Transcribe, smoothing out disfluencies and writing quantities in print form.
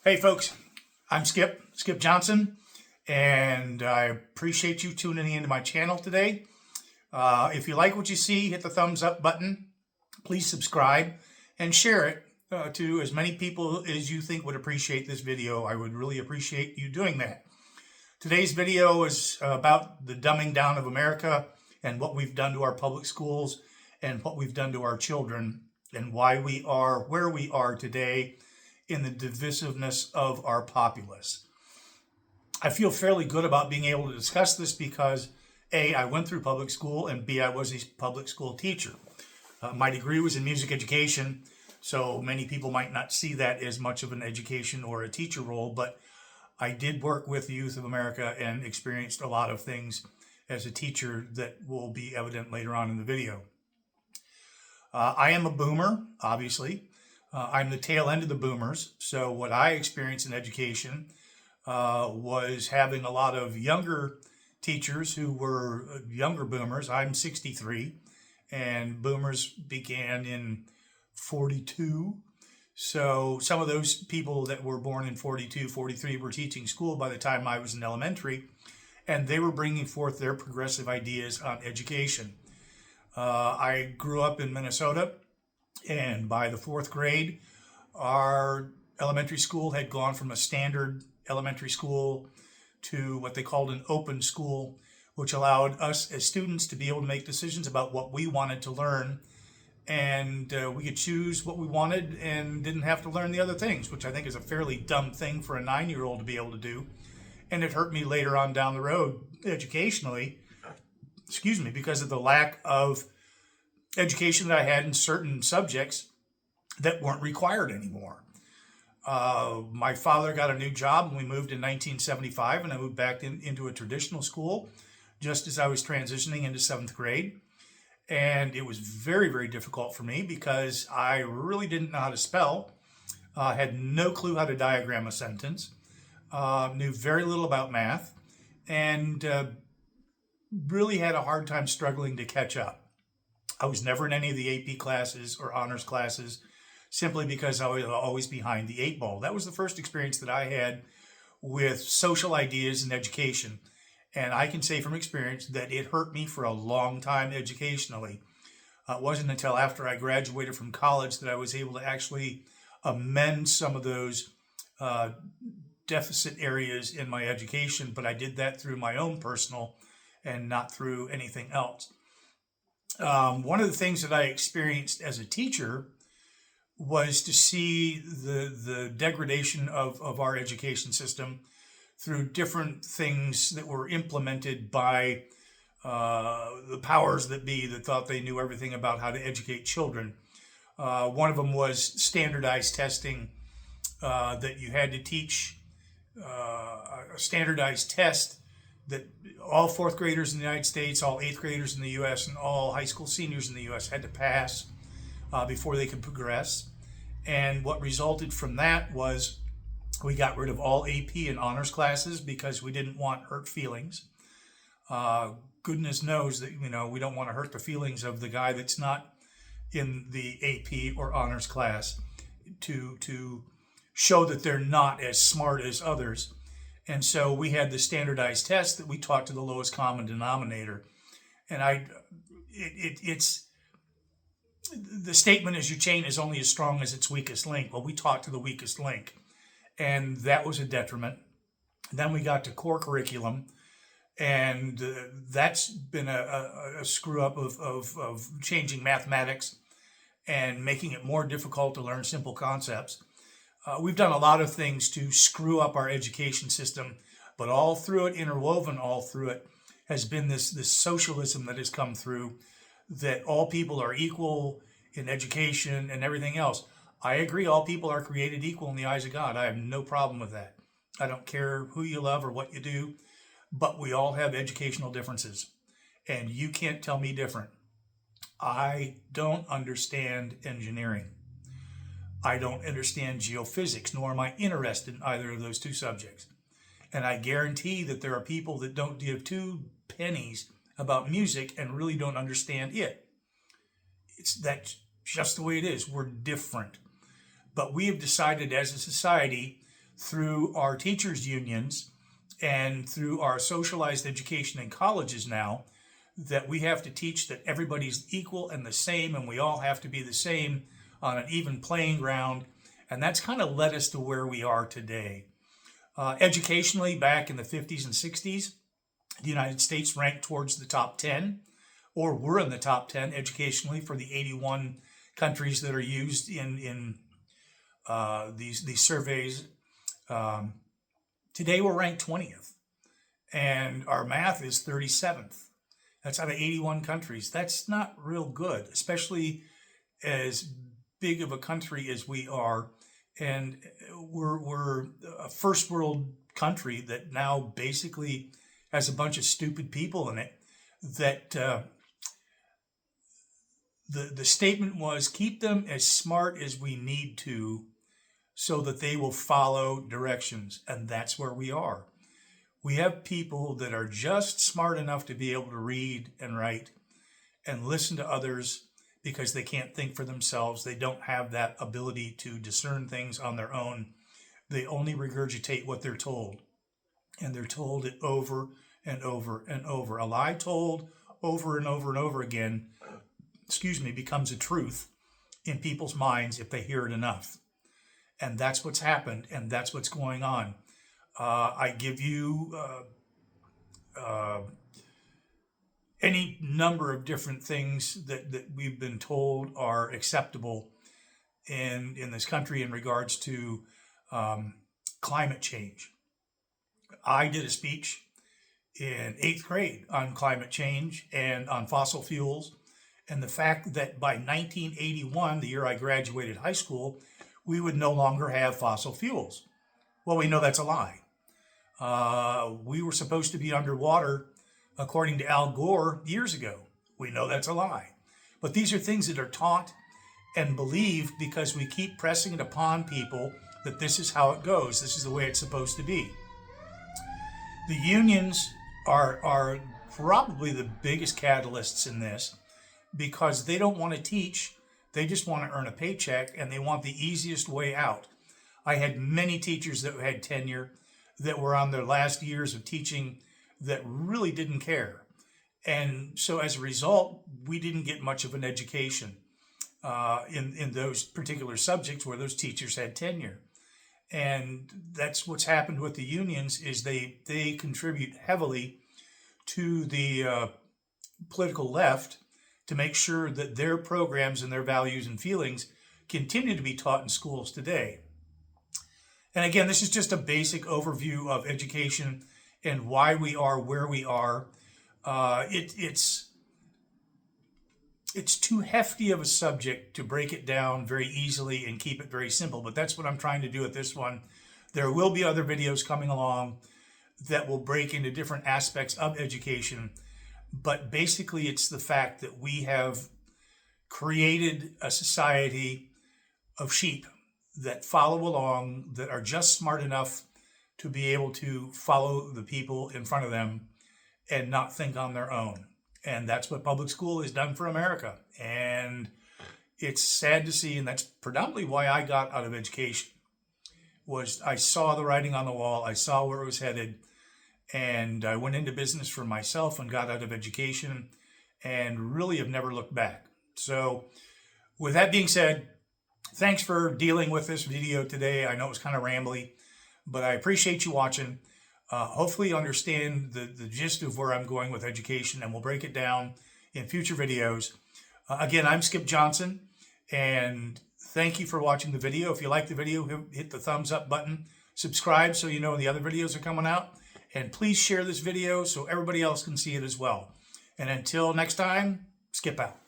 Hey folks, I'm Skip Johnson, and I appreciate you tuning into my channel today. If you like what you see, hit the thumbs up button. Please subscribe and share it to as many people as you think would appreciate this video. I would really appreciate you doing that. Today's video is about the dumbing down of America and what we've done to our public schools and what we've done to our children and why we are where we are today in the divisiveness of our populace. I feel fairly good about being able to discuss this because A, I went through public school, and B, I was a public school teacher. My degree was in music education, so many people might not see that as much of an education or a teacher role, but I did work with the youth of America and experienced a lot of things as a teacher that will be evident later on in the video. I am a boomer, obviously. I'm the tail end of the boomers, so what I experienced in education was having a lot of younger teachers who were younger boomers. I'm 63, and boomers began in 42. So some of those people that were born in 42, 43 were teaching school by the time I was in elementary, and they were bringing forth their progressive ideas on education. I grew up in Minnesota, and by the fourth grade, our elementary school had gone from a standard elementary school to what they called an open school, which allowed us as students to be able to make decisions about what we wanted to learn. And we could choose what we wanted and didn't have to learn the other things, which I think is a fairly dumb thing for a 9-year-old to be able to do. And it hurt me later on down the road educationally, because of the lack of education that I had in certain subjects that weren't required anymore. My father got a new job when we moved in 1975, and I moved back into a traditional school just as I was transitioning into 7th grade. And it was very, very difficult for me because I really didn't know how to spell, had no clue how to diagram a sentence, knew very little about math, and really had a hard time struggling to catch up. I was never in any of the AP classes or honors classes simply because I was always behind the 8 ball. That was the first experience that I had with social ideas in education. And I can say from experience that it hurt me for a long time educationally. It wasn't until after I graduated from college that I was able to actually amend some of those deficit areas in my education, but I did that through my own personal and not through anything else. One of the things that I experienced as a teacher was to see the degradation of our education system through different things that were implemented by the powers that be that thought they knew everything about how to educate children. One of them was standardized testing, that you had to teach a standardized test that all 4th graders in the United States, all 8th graders in the U.S., and all high school seniors in the U.S. had to pass before they could progress. And what resulted from that was we got rid of all AP and honors classes because we didn't want hurt feelings. Goodness knows that, we don't want to hurt the feelings of the guy that's not in the AP or honors class to show that they're not as smart as others. And so we had the standardized test that we taught to the lowest common denominator. And it's the statement is your chain is only as strong as its weakest link. Well, we taught to the weakest link, and that was a detriment. Then we got to core curriculum, and that's been a screw up of changing mathematics and making it more difficult to learn simple concepts. We've done a lot of things to screw up our education system, but all through it, interwoven all through it, has been this socialism that has come through, that all people are equal in education and everything else. I agree, all people are created equal in the eyes of God. I have no problem with that. I don't care who you love or what you do, but we all have educational differences, and you can't tell me different. I don't understand engineering. I don't understand geophysics, nor am I interested in either of those two subjects. And I guarantee that there are people that don't give 2 pennies about music and really don't understand it. That's just the way it is. We're different. But we have decided as a society through our teachers' unions and through our socialized education in colleges now, that we have to teach that everybody's equal and the same, and we all have to be the same on an even playing ground. And that's kind of led us to where we are today. Educationally, back in the 50s and 60s, the United States ranked towards the top 10, or were in the top 10 educationally for the 81 countries that are used in these surveys. Today we're ranked 20th, and our math is 37th. That's out of 81 countries. That's not real good, especially as big of a country as we are. And we're a first world country that now basically has a bunch of stupid people in it. That the statement was, keep them as smart as we need to so that they will follow directions. And that's where we are. We have people that are just smart enough to be able to read and write and listen to others because they can't think for themselves. They don't have that ability to discern things on their own. They only regurgitate what they're told. And they're told it over and over and over. A lie told over and over and over again, becomes a truth in people's minds if they hear it enough. And that's what's happened, and that's what's going on. I give you any number of different things that we've been told are acceptable in this country in regards to climate change. I did a speech in 8th grade on climate change and on fossil fuels, and the fact that by 1981, the year I graduated high school, we would no longer have fossil fuels. Well, we know that's a lie. We were supposed to be underwater, according to Al Gore, years ago. We know that's a lie. But these are things that are taught and believed because we keep pressing it upon people that this is how it goes. This is the way it's supposed to be. The unions are probably the biggest catalysts in this because they don't want to teach. They just want to earn a paycheck, and they want the easiest way out. I had many teachers that had tenure that were on their last years of teaching that really didn't care. And so as a result, we didn't get much of an education in those particular subjects where those teachers had tenure. And that's what's happened with the unions is they contribute heavily to the political left to make sure that their programs and their values and feelings continue to be taught in schools today. And again, this is just a basic overview of education and why we are where we are. It's too hefty of a subject to break it down very easily and keep it very simple, but that's what I'm trying to do with this one. There will be other videos coming along that will break into different aspects of education, but basically it's the fact that we have created a society of sheep that follow along, that are just smart enough to be able to follow the people in front of them and not think on their own. And that's what public school has done for America. And it's sad to see, and that's predominantly why I got out of education, was I saw the writing on the wall, I saw where it was headed, and I went into business for myself and got out of education and really have never looked back. So with that being said, thanks for dealing with this video today. I know it was kind of rambly, but I appreciate you watching. Hopefully you understand the gist of where I'm going with education, and we'll break it down in future videos. Again, I'm Skip Johnson, and thank you for watching the video. If you like the video, hit the thumbs up button. Subscribe so you know when the other videos are coming out. And please share this video so everybody else can see it as well. And until next time, Skip out.